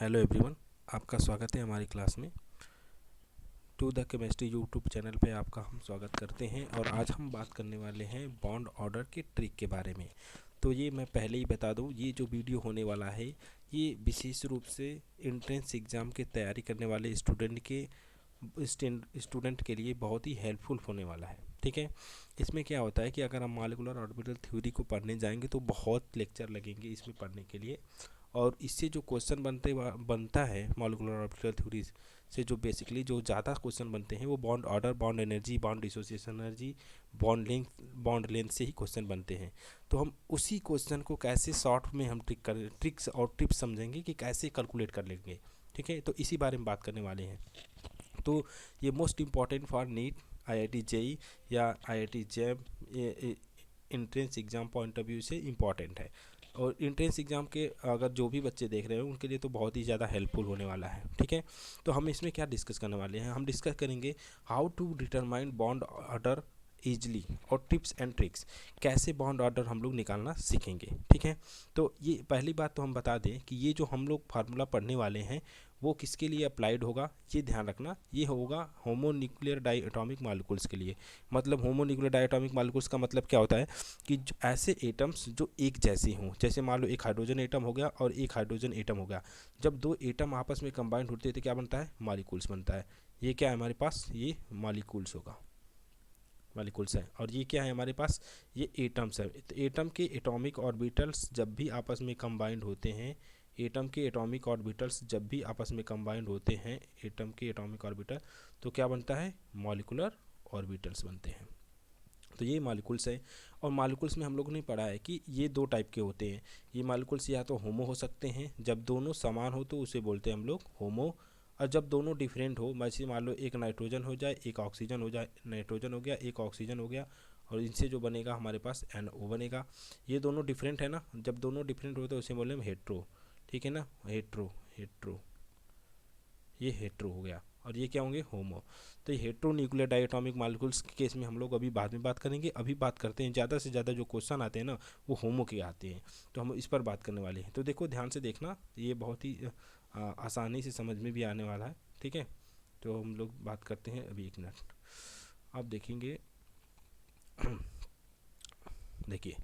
Hello everyone, आपका स्वागत है हमारी क्लास में। To the chemistry YouTube channel पे आपका हम स्वागत करते हैं। और आज हम बात करने वाले हैं बॉन्ड ऑर्डर के ट्रिक के बारे में। तो ये मैं पहले ही बता दूं, ये जो वीडियो होने वाला है ये विशेष रूप से एंट्रेंस एग्ज़ाम की तैयारी करने वाले स्टूडेंट के लिए बहुत ही हेल्पफुल होने वाला है। ठीक है, इसमें क्या होता है कि अगर हम मॉलिक्यूलर ऑर्बिटल थ्योरी को पढ़ने जाएंगे तो बहुत लेक्चर लगेंगे इसमें पढ़ने के लिए। और इससे जो क्वेश्चन बनता है मॉलिक्यूलर ऑर्बिटल थ्योरी से, जो बेसिकली जो ज़्यादा क्वेश्चन बनते हैं वो bond order, bond energy, bond dissociation energy, bond length से ही क्वेश्चन बनते हैं। तो हम उसी क्वेश्चन को कैसे शॉर्ट में हम ट्रिक्स और टिप्स समझेंगे कि कैसे कैलकुलेट कर लेंगे। ठीक है, तो इसी बारे में बात करने वाले हैं। तो ये most important for NEET, IIT JEE या IIT JAM entrance exam point of view से इम्पॉर्टेंट है। और एंट्रेंस एग्ज़ाम के अगर जो भी बच्चे देख रहे हैं उनके लिए तो बहुत ही ज़्यादा हेल्पफुल होने वाला है। ठीक है, तो हम इसमें क्या डिस्कस करने वाले हैं, हम डिस्कस करेंगे how to determine bond order easily और टिप्स एंड ट्रिक्स, कैसे बॉन्ड ऑर्डर हम लोग निकालना सीखेंगे। ठीक है, तो ये पहली बात तो हम बता दें कि ये जो हम लोग फार्मूला पढ़ने वाले हैं वो किसके लिए अप्लाइड होगा, ये ध्यान रखना। ये होगा होमोन्यूक्लियर डाइएटॉमिक मॉलिक्यूल्स के लिए। मतलब होमोन्यूक्लियर डाइएटॉमिक मॉलिक्यूल्स का मतलब क्या होता है कि ऐसे एटम्स जो एक जैसे हों, जैसे मान लो एक हाइड्रोजन एटम हो गया और एक हाइड्रोजन एटम हो गया। जब दो एटम आपस में कंबाइंड होते हैं तो क्या बनता है, मॉलिक्यूल्स बनता है। ये क्या है हमारे पास, ये मॉलिक्यूल्स होगा, मॉलिक्यूल्स है। और ये क्या है हमारे पास, ये एटम्स है। तो एटम के एटॉमिक ऑर्बिटल्स जब भी आपस में कंबाइंड होते हैं, एटम के एटॉमिक ऑर्बिटल्स जब भी आपस में कंबाइंड होते हैं, एटम के एटॉमिक ऑर्बिटल, तो क्या बनता है, मॉलिक्यूलर ऑर्बिटल्स बनते हैं। तो ये मॉलिक्यूल्स है। और मॉलिक्यूल्स में हम लोगों ने पढ़ा है कि ये दो टाइप के होते हैं। ये मॉलिक्यूल्स या तो होमो हो सकते हैं, जब दोनों समान हो तो उसे बोलते हैं हम लोग होमो। और जब दोनों डिफरेंट हो, जैसे मान लो एक नाइट्रोजन हो जाए, एक ऑक्सीजन हो जाए, नाइट्रोजन हो गया, एक ऑक्सीजन हो गया, और इनसे जो बनेगा हमारे पास NO बनेगा। ये दोनों डिफरेंट है ना, जब दोनों डिफरेंट हो तो उसे बोले हम हेट्रो। ठीक है ना, हेट्रो हेट्रो, ये हेट्रो हो गया। और ये क्या होंगे, होमो। तो ये हेट्रो न्यूक्लियर डाइएटॉमिक मॉलिक्यूल्स के केस में हम लोग अभी बाद में बात करेंगे। अभी बात करते हैं, ज़्यादा से ज़्यादा जो क्वेश्चन आते हैं ना वो होमो के आते हैं, तो हम इस पर बात करने वाले हैं। तो देखो ध्यान से देखना, ये बहुत ही आसानी से समझ में भी आने वाला है। ठीक है, तो हम लोग बात करते हैं अभी, एक मिनट आप देखेंगे। देखिए,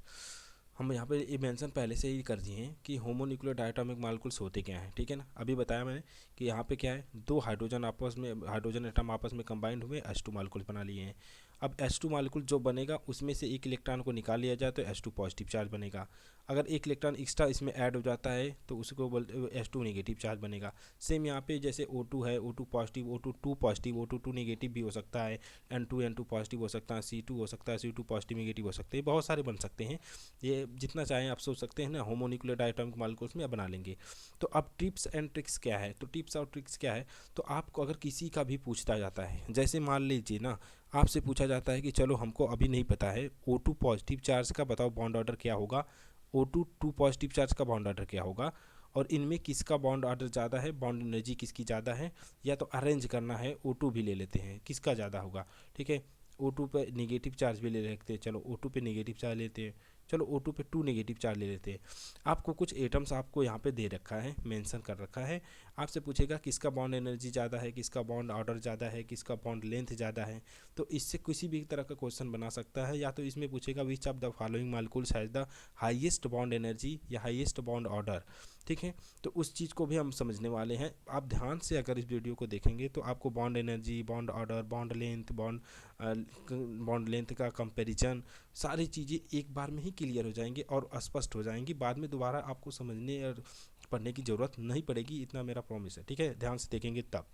हम यहाँ पे ये मेंशन पहले से ही कर दिए हैं कि होमोन्यूक्लियर डायटोमिक मॉलिक्यूल्स होते क्या हैं। ठीक है ना, अभी बताया मैंने कि यहाँ पे क्या है, दो हाइड्रोजन एटम आपस में कंबाइंड हुए H2 मॉलिक्यूल बना लिए हैं। अब H2 मॉलिक्यूल जो बनेगा उसमें से एक इलेक्ट्रॉन को निकाल लिया जाए तो H2 पॉजिटिव चार्ज बनेगा। अगर एक इलेक्ट्रॉन एक्स्ट्रा इसमें ऐड हो जाता है तो उसको बोलते H2 नेगेटिव चार्ज बनेगा। सेम यहाँ पे जैसे O2 है, O2 positive, O2 2 positive, O2 2 negative भी हो सकता है, N2 पॉजिटिव हो सकता है, C2 हो सकता है, C2 पॉजिटिव नेगेटिव हो सकते हैं, बहुत सारे बन सकते हैं। ये जितना चाहें आप सोच सकते हैं ना, होमोन्यूक्लियर डायटोमिक मॉलिक्यूल्स में बना लेंगे। तो अब टिप्स एंड ट्रिक्स क्या है, तो टिप्स और ट्रिक्स क्या है, तो आपको अगर किसी का भी पूछता जाता है, जैसे मान लीजिए ना आपसे पूछा जाता है कि चलो हमको अभी नहीं पता है O2 पॉजिटिव चार्ज का बताओ बॉन्ड ऑर्डर क्या होगा, O2 2 पॉजिटिव चार्ज का बॉन्ड ऑर्डर क्या होगा, और इनमें किसका बॉन्ड ऑर्डर ज़्यादा है, बॉन्ड एनर्जी किसकी ज़्यादा है, या तो अरेंज करना है O2 भी ले लेते हैं, किसका ज़्यादा होगा। ठीक है, O2 पे नेगेटिव चार्ज भी ले लेते हैं, चलो O2 पे नेगेटिव चार्ज लेते हैं, चलो O2 पे 2 नेगेटिव चार्ज ले लेते हैं। आपको कुछ एटम्स आपको यहाँ पे दे रखा है, मेंशन कर रखा है। आपसे पूछेगा किसका बॉन्ड एनर्जी ज़्यादा है, किसका बॉन्ड ऑर्डर ज़्यादा है, किसका बॉन्ड लेंथ ज़्यादा है। तो इससे किसी भी तरह का क्वेश्चन बना सकता है। या तो इसमें पूछेगा which of the following molecules has the highest bond energy या हाईएस्ट बॉन्ड ऑर्डर। ठीक है, तो उस चीज़ को भी हम समझने वाले हैं। आप ध्यान से अगर इस वीडियो को देखेंगे तो आपको bond energy, bond order, bond length का कंपैरिजन, सारी चीज़ें एक बार में ही क्लियर हो जाएंगी और स्पष्ट हो जाएंगी। बाद में दोबारा आपको समझने और पढ़ने की ज़रूरत नहीं पड़ेगी, इतना मेरा प्रॉमिस है। ठीक है, ध्यान से देखेंगे तब।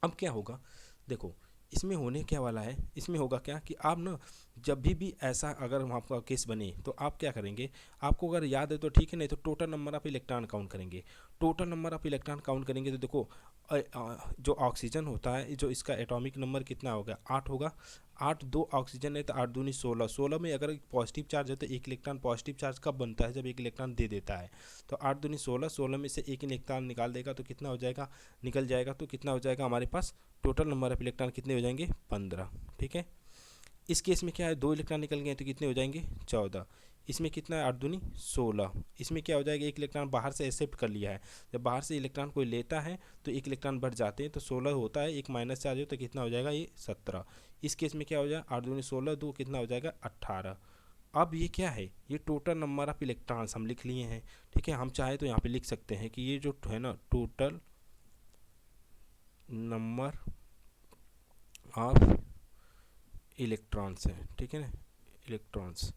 अब क्या होगा, देखो इसमें होने क्या वाला है, इसमें होगा क्या कि आप ना जब भी ऐसा अगर आपका केस बने तो आप क्या करेंगे, आपको अगर याद है तो ठीक है, नहीं तो total number of electron count करेंगे। Total number of electron count करेंगे तो देखो जो ऑक्सीजन होता है, जो इसका एटॉमिक नंबर कितना होगा, 8 होगा। 8 2 ऑक्सीजन है तो 8 दूनी 16, 16 में अगर पॉजिटिव चार्ज है तो एक इलेक्ट्रॉन पॉजिटिव चार्ज कब बनता है, जब एक इलेक्ट्रॉन दे देता है। तो 8 दूनी 16, 16 में से एक इलेक्ट्रॉन निकाल देगा तो कितना हो जाएगा, निकल जाएगा, तो कितना हो जाएगा हमारे पास टोटल नंबर ऑफ इलेक्ट्रॉन कितने हो जाएंगे, 15। ठीक है, इस केस में क्या है, 2 इलेक्ट्रॉन निकल गए तो कितने हो जाएंगे, 14। इसमें कितना है 8 दूनी 16। इसमें क्या हो जाएगा, एक इलेक्ट्रॉन बाहर से एक्सेप्ट कर लिया है, जब बाहर से इलेक्ट्रॉन कोई लेता है तो एक इलेक्ट्रॉन बढ़ जाते हैं, तो 16 होता है, एक माइनस चार्ज हो तो कितना हो जाएगा ये 17। इस केस में क्या हो जाएगा 8 दूनी 16, दो कितना हो जाएगा 18। अब ये क्या है, ये टोटल नंबर ऑफ इलेक्ट्रॉन्स हम लिख लिए हैं, ठीक है। हम चाहे तो यहाँ पे लिख सकते हैं कि ये जो है ना टोटल नंबर ऑफ इलेक्ट्रॉन्स है, ठीक है ना, इलेक्ट्रॉन्स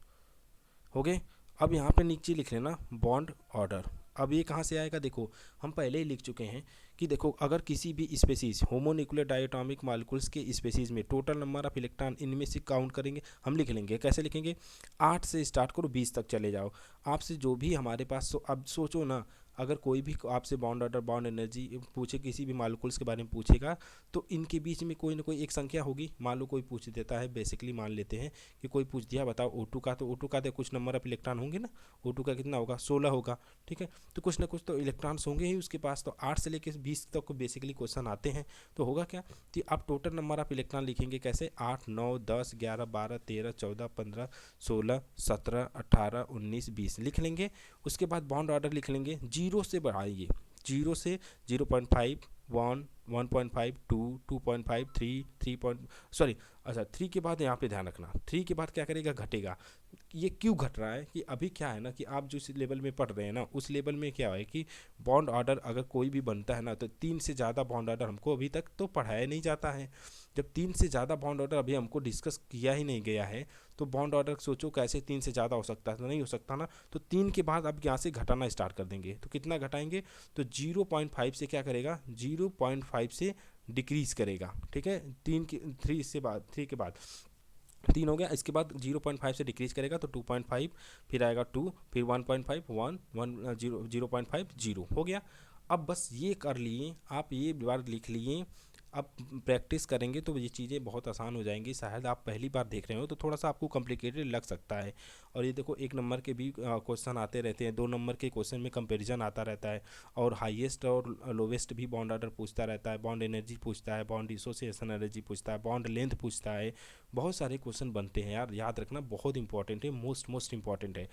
हो गए। अब यहाँ पे नीचे लिख लेना बॉन्ड ऑर्डर। अब ये कहाँ से आएगा, देखो हम पहले ही लिख चुके हैं कि देखो अगर किसी भी स्पेसीज होमोन्यूक्लियर डायटोमिक मॉलिक्यूल्स के स्पेसीज में टोटल नंबर ऑफ इलेक्ट्रॉन इनमें से काउंट करेंगे, हम लिख लेंगे कैसे लिखेंगे, 8 से स्टार्ट करो 20 तक चले जाओ। आपसे जो भी हमारे पास अब सोचो ना, अगर कोई भी आपसे बॉन्ड ऑर्डर बॉन्ड एनर्जी पूछे, किसी भी मॉलिक्यूल्स के बारे में पूछेगा, तो इनके बीच में कोई ना कोई एक संख्या होगी। मान लो कोई पूछ देता है, बेसिकली मान लेते हैं कि कोई पूछ दिया बताओ O2 का, तो O2 का तो कुछ नंबर ऑफ इलेक्ट्रॉन होंगे ना, O2 का कितना होगा 16 होगा, ठीक है। तो कुछ ना कुछ तो इलेक्ट्रॉन्स होंगे ही उसके पास, तो 8 से लेकर 20 तक को बेसिकली क्वेश्चन आते हैं। तो होगा क्या कि आप टोटल नंबर ऑफ इलेक्ट्रॉन लिखेंगे कैसे, 8 9 10 11 12 13 14 15 16 17 18 19 20 लिख लेंगे। उसके बाद बॉन्ड ऑर्डर लिख लेंगे, जीरो से बढ़ाइए, जीरो से 0.5 1 1.5 2 2.5 3 सॉरी, अच्छा 3 के बाद यहाँ पे ध्यान रखना, 3 के बाद क्या करेगा घटेगा। ये क्यों घट रहा है कि अभी क्या है ना कि आप जिस लेवल में पढ़ रहे हैं ना उस लेवल में क्या है कि बॉन्ड ऑर्डर अगर कोई भी बनता है ना तो 3 से ज़्यादा बॉन्ड ऑर्डर हमको अभी तक तो पढ़ाया नहीं जाता है। जब 3 से ज़्यादा बॉन्ड ऑर्डर अभी हमको डिस्कस किया ही नहीं गया है, तो बॉन्ड ऑर्डर सोचो कैसे 3 से ज़्यादा हो सकता है, तो नहीं हो सकता ना। तो 3 के बाद अब यहाँ से घटाना स्टार्ट कर देंगे, तो कितना घटाएंगे, तो 0.5 से क्या करेगा, 0.5 से डिक्रीज करेगा, ठीक है। 3 के बाद 3 हो गया, इसके बाद 0.5 से डिक्रीज करेगा तो 2.5, फिर आएगा 2, फिर 1.5 1 1 0 0.5 0 हो गया। अब बस ये कर लिए आप, ये बार लिख लिए, अब प्रैक्टिस करेंगे तो ये चीज़ें बहुत आसान हो जाएंगी। शायद आप पहली बार देख रहे हो तो थोड़ा सा आपको कॉम्प्लिकेटेड लग सकता है। और ये देखो 1 नंबर के भी क्वेश्चन आते रहते हैं, 2 नंबर के क्वेश्चन में कंपैरिजन आता रहता है, और हाईएस्ट और लोवेस्ट भी बॉन्ड ऑर्डर पूछता रहता है, बॉन्ड एनर्जी पूछता है, बॉन्ड डिसोसिएशन एनर्जी पूछता है, बॉन्ड लेंथ पूछता है। बहुत सारे क्वेश्चन बनते हैं यार, याद रखना बहुत इंपॉर्टेंट है, मोस्ट इंपॉर्टेंट है।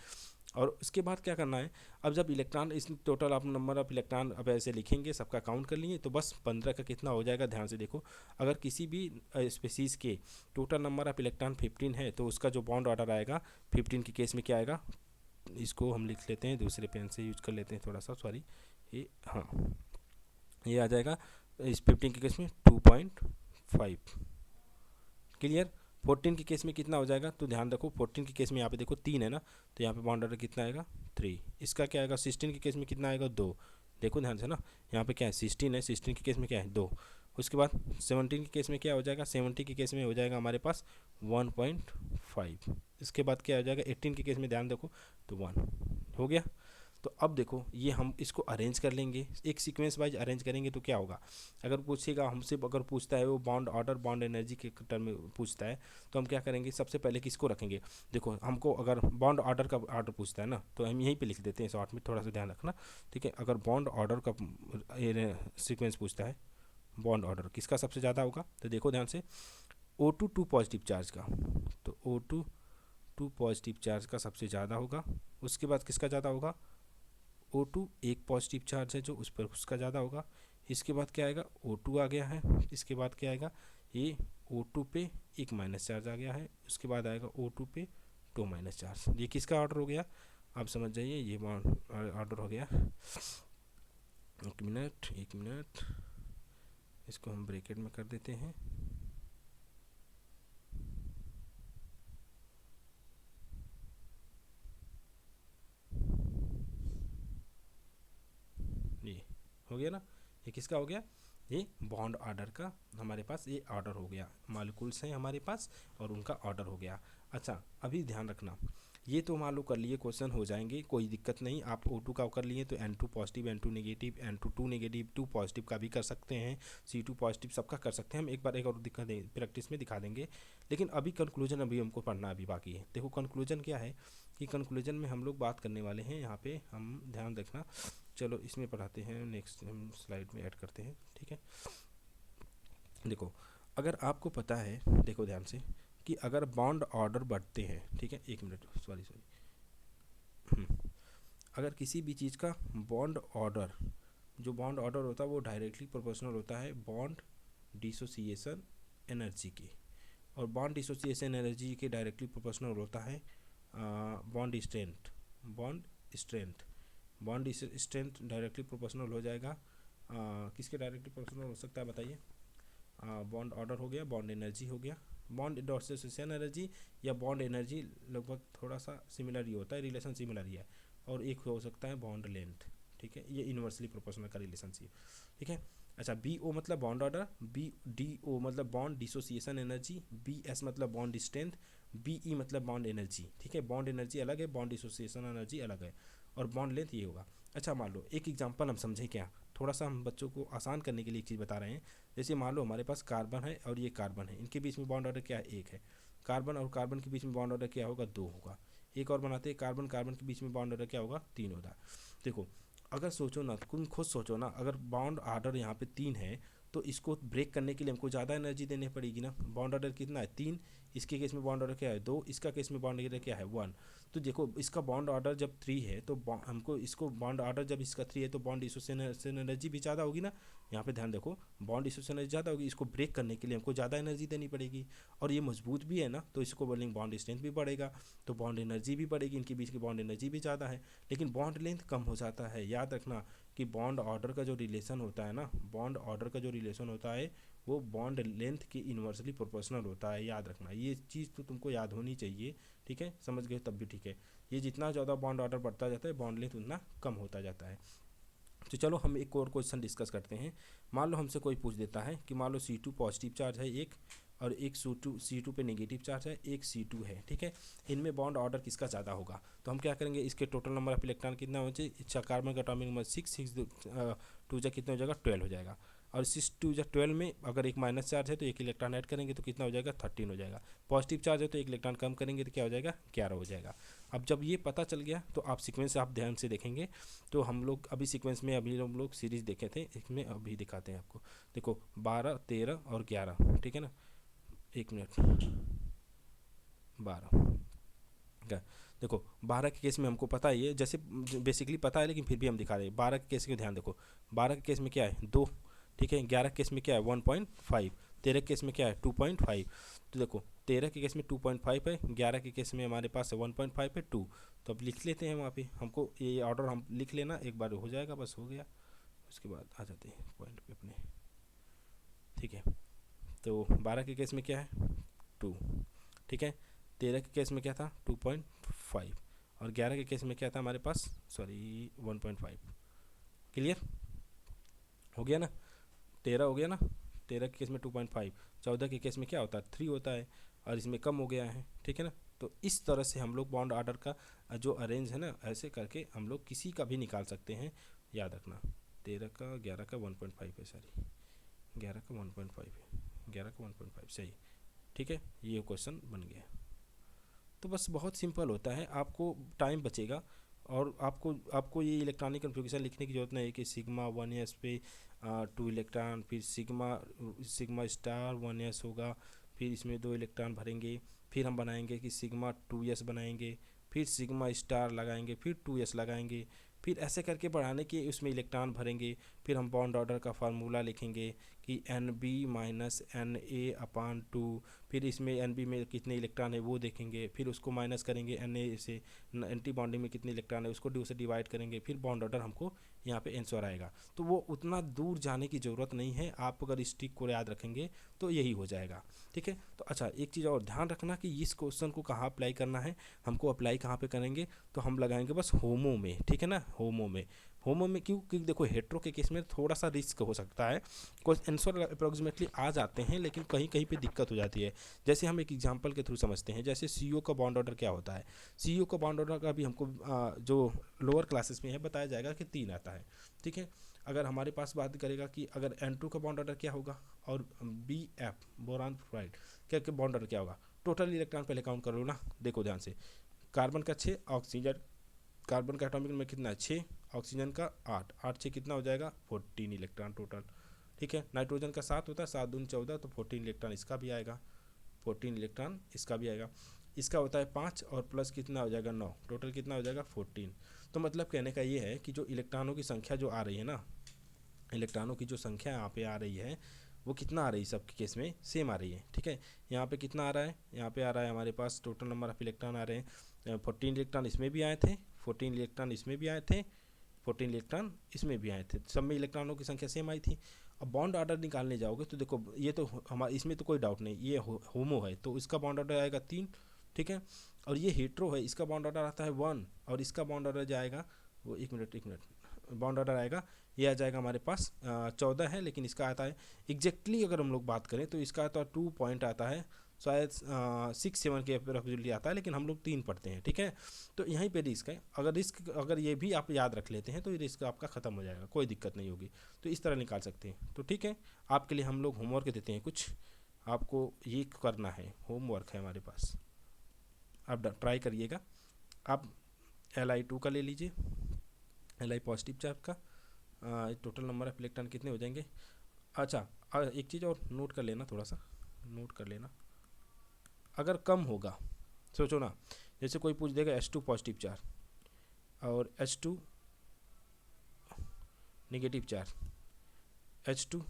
और उसके बाद क्या करना है, अब जब इलेक्ट्रॉन इस टोटल आप नंबर ऑफ इलेक्ट्रॉन अब ऐसे लिखेंगे, सबका काउंट कर लिए, तो बस 15 का कितना हो जाएगा, ध्यान से देखो। अगर किसी भी स्पीसीज़ के टोटल नंबर ऑफ इलेक्ट्रॉन 15 है तो उसका जो बॉन्ड ऑर्डर आएगा 15 के केस में क्या आएगा, इसको हम लिख लेते हैं, दूसरे पेन से यूज कर लेते हैं थोड़ा सा, सॉरी, ये हाँ ये आ जाएगा इस 15 के केस में 2.5। क्लियर। 14 के केस में कितना हो जाएगा, तो ध्यान रखो 14 के केस में यहाँ पे देखो 3 है ना, तो यहाँ पे बॉन्ड ऑर्डर कितना आएगा 3। इसका क्या आएगा 16 के केस में कितना आएगा 2। देखो ध्यान से ना, यहाँ पे क्या है 16 है, 16 के केस में क्या है 2। उसके बाद 17 के केस में क्या हो जाएगा, 70 के केस में हो जाएगा हमारे पास 1.5। इसके बाद क्या हो जाएगा 18 के केस में, ध्यान रखो तो 1 हो गया। तो अब देखो ये हम इसको अरेंज कर लेंगे, एक सीक्वेंस वाइज अरेंज करेंगे तो क्या होगा, अगर पूछेगा हमसे, अगर पूछता है वो बॉन्ड ऑर्डर बॉन्ड एनर्जी के टर्म में पूछता है, तो हम क्या करेंगे, सबसे पहले किसको रखेंगे। देखो हमको अगर बॉन्ड ऑर्डर का ऑर्डर पूछता है ना, तो हम यहीं पे लिख देते हैं शॉर्ट में, थोड़ा सा ध्यान रखना, ठीक है। अगर बॉन्ड ऑर्डर का सीक्वेंस पूछता है, बॉन्ड ऑर्डर किसका सबसे ज़्यादा होगा, तो देखो ध्यान से O2 2 पॉजिटिव चार्ज का, तो O2 2 पॉजिटिव चार्ज का सबसे ज़्यादा होगा। उसके बाद किसका ज़्यादा होगा, O2 एक पॉजिटिव चार्ज है जो उस पर उसका ज़्यादा होगा। इसके बाद क्या आएगा, O2 आ गया है। इसके बाद क्या आएगा, ये O2 पे एक माइनस चार्ज आ गया है। उसके बाद आएगा O2 पे 2 माइनस चार्ज। ये किसका ऑर्डर हो गया, आप समझ जाइए, ये ऑर्डर हो गया। एक मिनट, इसको हम ब्रैकेट में कर देते हैं। ये हो गया ना, ये किसका हो गया, ये बॉन्ड ऑर्डर का हमारे पास ये ऑर्डर हो गया, मॉलिक्यूल्स हैं हमारे पास और उनका ऑर्डर हो गया। अच्छा अभी ध्यान रखना, ये तो मान लो कर लिए, क्वेश्चन हो जाएंगे, कोई दिक्कत नहीं। आप O2 का कर लिए तो N2 positive N2 negative N2 2 negative 2 positive का भी कर सकते हैं, C2 पॉजिटिव सबका कर सकते हैं। हम एक बार एक और दिखा दें, प्रैक्टिस में दिखा देंगे। लेकिन अभी कंक्लूजन अभी हमको पढ़ना अभी बाकी है। देखो कंक्लूजन क्या है कि कंक्लूजन में हम लोग बात करने वाले हैं, यहाँ पे हम ध्यान रखना, चलो इसमें पढ़ाते हैं, नेक्स्ट हम स्लाइड में ऐड करते हैं, ठीक है। देखो अगर आपको पता है, देखो ध्यान से, कि अगर बॉन्ड ऑर्डर बढ़ते हैं, ठीक है, एक मिनट, सॉरी, अगर किसी भी चीज़ का बॉन्ड ऑर्डर, जो बॉन्ड ऑर्डर होता है वो डायरेक्टली प्रोपोर्शनल होता है बॉन्ड डिसोसिएशन एनर्जी के, और बॉन्ड डिसोसिएशन एनर्जी के डायरेक्टली प्रोपोर्शनल होता है bond strength. Bond strength directly proportional हो जाएगा किसके डायरेक्टली प्रोपोर्शनल हो सकता है बताइए? बॉन्ड ऑर्डर हो गया, बॉन्ड एनर्जी हो गया, बॉन्ड डिसोसिएशन एनर्जी या बॉन्ड एनर्जी लगभग थोड़ा सा सिमिलर ही होता है, रिलेशन सिमिलर ही है, और एक हो सकता है बॉन्ड लेंथ। ठीक है, ये इन्वर्सली प्रोपोर्शनल का रिलेशनशिप। ठीक है, अच्छा बी ओ मतलब bond order, B D O मतलब bond dissociation energy, B S मतलब बॉन्ड स्ट्रेंथ, बी ई मतलब बॉन्ड एनर्जी। ठीक है, बॉन्ड एनर्जी अलग है, बॉन्ड डिसोसिएशन एनर्जी अलग है, और बॉन्ड लेंथ ये होगा। अच्छा मान लो एक एग्जांपल हम समझें क्या, थोड़ा सा हम बच्चों को आसान करने के लिए एक चीज़ बता रहे हैं। जैसे मान लो हमारे पास कार्बन है और ये कार्बन है, इनके बीच में बॉन्ड ऑर्डर क्या है? एक है। कार्बन और कार्बन के बीच में बॉन्ड ऑर्डर क्या होगा? दो होगा। एक और बनाते हैं, कार्बन कार्बन के बीच में बॉन्ड ऑर्डर क्या होगा? तीन होगा। देखो अगर सोचो ना, तुम खुद सोचो ना, अगर बॉन्ड ऑर्डर यहाँ पे तीन है तो इसको ब्रेक करने के लिए हमको ज़्यादा एनर्जी देनी पड़ेगी ना। बॉन्ड ऑर्डर कितना है? तीन। इसके केस में बॉन्ड ऑर्डर क्या है? दो। इसका केस में बॉन्ड ऑर्डर क्या है? वन। तो देखो इसका बॉन्ड ऑर्डर जब थ्री है तो हमको इसको बॉन्ड ऑर्डर जब इसका थ्री है तो बॉन्ड डिसोसिएशन एनर्जी भी ज़्यादा होगी ना। यहाँ पे ध्यान देखो, बॉन्ड डिसोसिएशन एनर्जी ज़्यादा होगी, इसको ब्रेक करने के लिए हमको ज़्यादा एनर्जी देनी पड़ेगी, और ये मजबूत भी है ना, तो इसको बोलेंगे बॉन्ड स्ट्रेंथ भी बढ़ेगा, तो बॉन्ड एनर्जी भी बढ़ेगी, इनके बीच की बॉन्ड एनर्जी भी ज़्यादा है, लेकिन बॉन्ड लेंथ कम हो जाता है। याद रखना कि बॉन्ड ऑर्डर का जो रिलेशन होता है ना, बॉन्ड ऑर्डर का जो रिलेशन होता है वो बॉन्ड लेंथ के इन्वर्सली प्रोपोर्शनल होता है। याद रखना ये चीज़ तो तुमको याद होनी चाहिए। ठीक है, समझ गए तब भी ठीक है। ये जितना ज़्यादा बॉन्ड ऑर्डर बढ़ता जाता है बॉन्ड लेंथ उतना कम होता जाता है। तो चलो हम एक और क्वेश्चन डिस्कस करते हैं। मान लो हमसे कोई पूछ देता है कि मान लो C2 पॉजिटिव चार्ज है एक, और एक C2 पे नेगेटिव चार्ज है, एक C2 है। ठीक है, इनमें बॉन्ड ऑर्डर किसका ज़्यादा होगा? तो हम क्या करेंगे, इसके टोटल नंबर ऑफ इलेक्ट्रॉन कितना हो चाहिए? कार्बन का एटॉमिक नंबर 6 टू जा कितना हो जाएगा? 12 हो जाएगा, और 6 2 12 में अगर एक माइनस चार्ज है तो एक इलेक्ट्रॉन ऐड करेंगे तो कितना हो जाएगा? 13 हो जाएगा। पॉजिटिव चार्ज है तो एक इलेक्ट्रॉन कम करेंगे तो क्या हो जाएगा? 11 हो जाएगा। अब जब ये पता चल गया तो आप सीक्वेंस आप ध्यान से देखेंगे, तो हम लोग अभी सीक्वेंस में अभी हम लोग सीरीज देखे थे, इसमें अभी दिखाते हैं आपको। देखो 12 13 और 11, ठीक है ना, एक मिनट, 12 क्या, देखो 12 के केस में हमको पता ही है, जैसे बेसिकली पता है लेकिन फिर भी हम दिखा रहे हैं। 12 के केस में ध्यान देखो, 12 के केस में क्या है? 2। ठीक है, 11 के केस में क्या है? 1.5, 13 के केस में क्या है? 2.5। तो देखो 13 के केस में 2.5 है, 11 के केस में हमारे पास है 1.5 है, 2। तो अब लिख लेते हैं वहाँ पे, हमको ये ऑर्डर हम लिख लेना, एक बार हो जाएगा, बस हो गया। उसके बाद आ जाते हैं पॉइंट पे अपने। ठीक है, तो 12 के केस में क्या है? 2। ठीक है, 13 के केस में क्या था? 2.5, और 11 के केस में क्या था हमारे पास? सॉरी 1.5। क्लियर हो गया ना? 13 हो गया ना, 13 के केस में 2.5, 14 के केस में क्या होता है? 3 होता है, और इसमें कम हो गया है। ठीक है ना, तो इस तरह से हम लोग बॉन्ड ऑर्डर का जो अरेंज है ना, ऐसे करके हम लोग किसी का भी निकाल सकते हैं। याद रखना 13 का 11 का 1.5 है, सॉरी 11 का 1.5 है, 11 का 1.5 सही। ठीक है, ये क्वेश्चन बन गया। तो बस बहुत सिंपल होता है, आपको टाइम बचेगा, और आपको ये इलेक्ट्रॉनिक कन्फिग्रेशन लिखने की जरूरत नहीं है कि सिग्मा 1s पे 2 इलेक्ट्रॉन, फिर सिग्मा स्टार 1s होगा, फिर इसमें 2 इलेक्ट्रॉन भरेंगे, फिर हम बनाएंगे कि सिग्मा 2s बनाएंगे, फिर सिग्मा स्टार लगाएंगे, फिर 2s लगाएंगे, फिर ऐसे करके बढ़ाने के उसमें इलेक्ट्रॉन भरेंगे। फिर हम बॉन्ड ऑर्डर का फार्मूला लिखेंगे कि NB माइनस NA/2, फिर इसमें NB में कितने इलेक्ट्रॉन है वो देखेंगे, फिर उसको माइनस करेंगे NA से, एंटी बॉन्डिंग में कितने इलेक्ट्रॉन है उसको D से डिवाइड करेंगे, फिर बॉन्ड ऑर्डर हमको यहाँ पे आंसर आएगा। तो वो उतना दूर जाने की ज़रूरत नहीं है, आप अगर इस ट्रिक को याद रखेंगे तो यही हो जाएगा। ठीक है, तो अच्छा एक चीज़ और ध्यान रखना कि इस क्वेश्चन को कहाँ अप्लाई करना है, हमको अप्लाई कहाँ पे करेंगे, तो हम लगाएंगे बस होमो में। ठीक है ना, होमो में क्यों? क्योंकि देखो हेट्रो के केस में थोड़ा सा रिस्क हो सकता है, कुछ आंसर अप्रोक्सीमेटली आ जाते हैं लेकिन कहीं कहीं पे दिक्कत हो जाती है। जैसे हम एक एग्जांपल के थ्रू समझते हैं, जैसे CO का बॉन्ड ऑर्डर क्या होता है। CO का बॉन्ड ऑर्डर का भी हमको जो लोअर क्लासेस में है बताया जाएगा कि 3 आता है। ठीक है, अगर हमारे पास बात करेगा कि अगर N2 का बॉन्ड ऑर्डर क्या होगा, और BF बोरान फ्लोराइड क्या बॉन्ड ऑर्डर क्या होगा। टोटल इलेक्ट्रॉन पहले काउंट कर लो ना, देखो ध्यान से, कार्बन का 6, ऑक्सीजन, कार्बन का एटॉमिक नंबर कितना है? 6, ऑक्सीजन का 8, 8 6 कितना हो जाएगा? 14 इलेक्ट्रॉन टोटल। ठीक है, नाइट्रोजन का 7 होता है, 7 दूनी 14, तो 14 इलेक्ट्रॉन इसका भी आएगा, 14 इलेक्ट्रॉन इसका भी आएगा। इसका होता है 5 और प्लस कितना हो जाएगा 9, टोटल कितना हो जाएगा 14। तो मतलब कहने का ये है कि जो इलेक्ट्रॉनों की संख्या जो आ रही है ना, इलेक्ट्रॉनों की जो संख्या यहाँ पे आ रही है वो कितना आ रही है, सबके केस में सेम आ रही है। ठीक है, यहाँ पे कितना आ रहा है, यहाँ पे आ रहा है हमारे पास टोटल नंबर ऑफ इलेक्ट्रॉन आ रहे हैं 14 इलेक्ट्रॉन इसमें भी आए थे, 14 इलेक्ट्रॉन इसमें भी आए थे, 14 इलेक्ट्रॉन इसमें भी आए थे, सब में इलेक्ट्रॉनों की संख्या सेम आई थी। अब बॉन्ड ऑर्डर निकालने जाओगे तो देखो ये तो हमारे इसमें तो कोई डाउट नहीं, ये होमो है तो इसका बॉन्ड ऑर्डर आएगा 3। ठीक है, और ये हेट्रो है, इसका बॉन्ड ऑर्डर आता है 1 और इसका बॉन्ड ऑर्डर जाएगा वो एक मिनट बॉन्ड ऑर्डर आएगा, ये आ जाएगा हमारे पास 14 है, लेकिन इसका आता है एग्जैक्टली अगर हम लोग बात करें तो इसका तो 2 पॉइंट आता है, शायद 6-7 के अप्रोक्सीमेटली आता है, लेकिन हम लोग 3 पढ़ते हैं। ठीक है, तो यहीं पे रिस्क है, अगर ये भी आप याद रख लेते हैं तो ये रिस्क आपका ख़त्म हो जाएगा, कोई दिक्कत नहीं होगी। तो इस तरह निकाल सकते हैं। तो ठीक है, आपके लिए हम लोग होमवर्क देते हैं कुछ, आपको ये करना है, होमवर्क है हमारे पास, आप ट्राई करिएगा। आप Li2 का ले लीजिए, Li पॉजिटिव चार्ज का, टोटल नंबर ऑफ इलेक्ट्रॉन कितने हो जाएंगे। अच्छा, एक चीज़ और नोट कर लेना, थोड़ा सा नोट कर लेना, अगर कम होगा, सोचो ना, जैसे कोई पूछ देगा H2 पॉजिटिव चार्ज और H2 negative charge, H2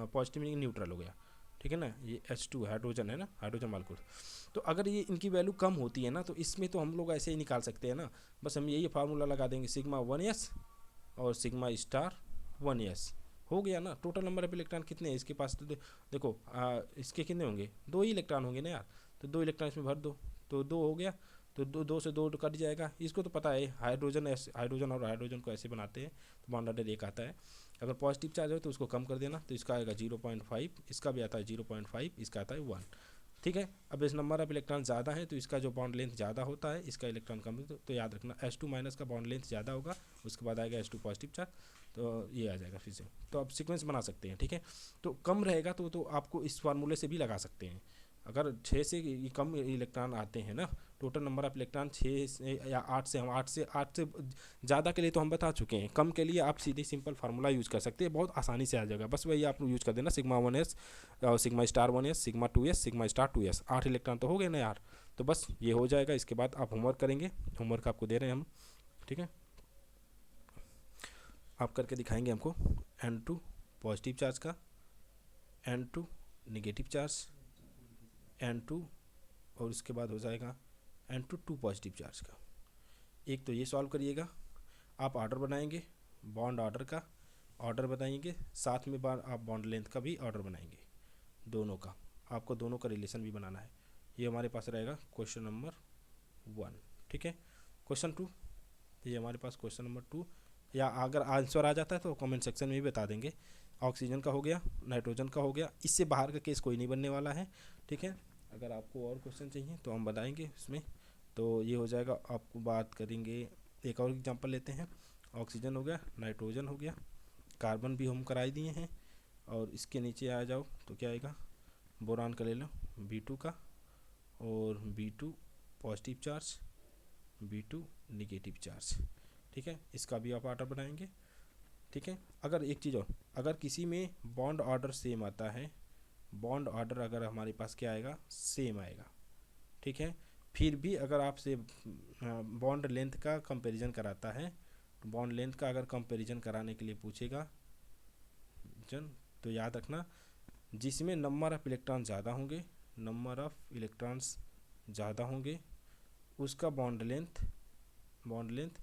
positive neutral हो गया, ठीक है ना, ये H2 हाइड्रोजन है ना, हाइड्रोजन मालिक्यूल। तो अगर ये इनकी वैल्यू कम होती है ना तो इसमें तो हम लोग ऐसे ही निकाल सकते हैं ना, बस हम यही फार्मूला लगा देंगे, सिग्मा 1s और सिग्मा स्टार 1s, हो गया ना। टोटल नंबर ऑफ इलेक्ट्रॉन कितने हैं इसके पास, तो देखो इसके कितने होंगे, 2 ही इलेक्ट्रॉन होंगे ना यार, तो 2 इलेक्ट्रॉन इसमें भर दो तो 2 हो गया, तो 2 से 2 कट जाएगा। इसको तो पता है, हाइड्रोजन और हाइड्रोजन को ऐसे बनाते हैं तो बॉन्ड ऑर्डर एक आता है। अगर पॉजिटिव चार्ज हो तो उसको कम कर देना, तो इसका आएगा 0.5, इसका भी आता है 0.5, इसका आता है 1। ठीक है, अब इस नंबर ऑफ इलेक्ट्रॉन ज़्यादा है तो इसका जो बॉन्ड लेंथ ज़्यादा होता है, इसका इलेक्ट्रॉन कम है, तो याद रखना H2 माइनस का बॉन्ड लेंथ ज़्यादा होगा, उसके बाद आएगा H2 पॉजिटिव चार्ज, तो ये आ जाएगा फिर से। तो आप सीक्वेंस बना सकते हैं। ठीक है, तो कम रहेगा तो आपको इस फार्मूले से भी लगा सकते हैं। अगर 6 से कम इलेक्ट्रॉन आते हैं ना, टोटल नंबर ऑफ इलेक्ट्रॉन 6 से या 8 से, हम 8 से ज़्यादा के लिए तो हम बता चुके हैं, कम के लिए आप सीधे सिंपल फार्मूला यूज़ कर सकते हैं, बहुत आसानी से आ जाएगा। बस वही आप यूज़ कर देना, सिग्मा 1s और sigma star 1s, sigma 2s, sigma star 2s, 8 electron तो हो गए ना यार, तो बस ये हो जाएगा। इसके बाद आप होमवर्क करेंगे, होमवर्क आपको दे रहे हैं हम, ठीक है, आप करके दिखाएंगे हमको N2 पॉजिटिव चार्ज का, N2 नेगेटिव चार्ज, N2 और उसके बाद हो जाएगा N2 2 पॉजिटिव चार्ज का। एक तो ये सॉल्व करिएगा, आप ऑर्डर बनाएंगे, बॉन्ड ऑर्डर का ऑर्डर बनाएंगे, साथ में बार आप बॉन्ड लेंथ का भी ऑर्डर बनाएंगे, दोनों का, आपको दोनों का रिलेशन भी बनाना है। ये हमारे पास रहेगा क्वेश्चन नंबर 1। ठीक है, क्वेश्चन 2, ये हमारे पास क्वेश्चन नंबर 2, या अगर आंसर आ जाता है तो कमेंट सेक्शन में भी बता देंगे। ऑक्सीजन का हो गया, नाइट्रोजन का हो गया, इससे बाहर का केस कोई नहीं बनने वाला है। ठीक है, अगर आपको और क्वेश्चन चाहिए तो हम बताएंगे इसमें। तो ये हो जाएगा, आपको बात करेंगे, एक और एग्जांपल लेते हैं, ऑक्सीजन हो गया, नाइट्रोजन हो गया, कार्बन भी हम कराई दिए हैं, और इसके नीचे आ जाओ तो क्या आएगा, बोरान का ले लो B2 का, और B2 positive charge, B2 negative charge. ठीक है, इसका भी आप ऑर्डर बनाएंगे। ठीक है, अगर एक चीज़ और, अगर किसी में बॉन्ड ऑर्डर सेम आता है, बॉन्ड ऑर्डर अगर हमारे पास क्या आएगा, सेम आएगा, ठीक है, फिर भी अगर आपसे बॉन्ड लेंथ का कंपैरिजन कराता है, बॉन्ड लेंथ का अगर कंपैरिजन कराने के लिए पूछेगा तो याद रखना, जिसमें नंबर ऑफ इलेक्ट्रॉन ज़्यादा होंगे, नंबर ऑफ इलेक्ट्रॉन्स ज़्यादा होंगे, उसका बॉन्ड लेंथ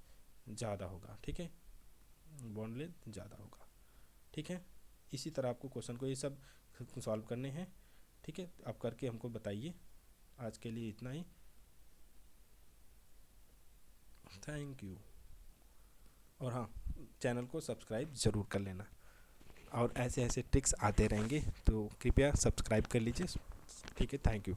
ज़्यादा होगा। ठीक है, बॉन्ड लेंथ ज़्यादा होगा। ठीक है, इसी तरह आपको क्वेश्चन को ये सब सॉल्व करने हैं। ठीक है, आप करके हमको बताइए। आज के लिए इतना ही, थैंक यू। और हाँ, चैनल को सब्सक्राइब ज़रूर कर लेना, और ऐसे ऐसे ट्रिक्स आते रहेंगे तो कृपया सब्सक्राइब कर लीजिए। ठीक है, थैंक यू।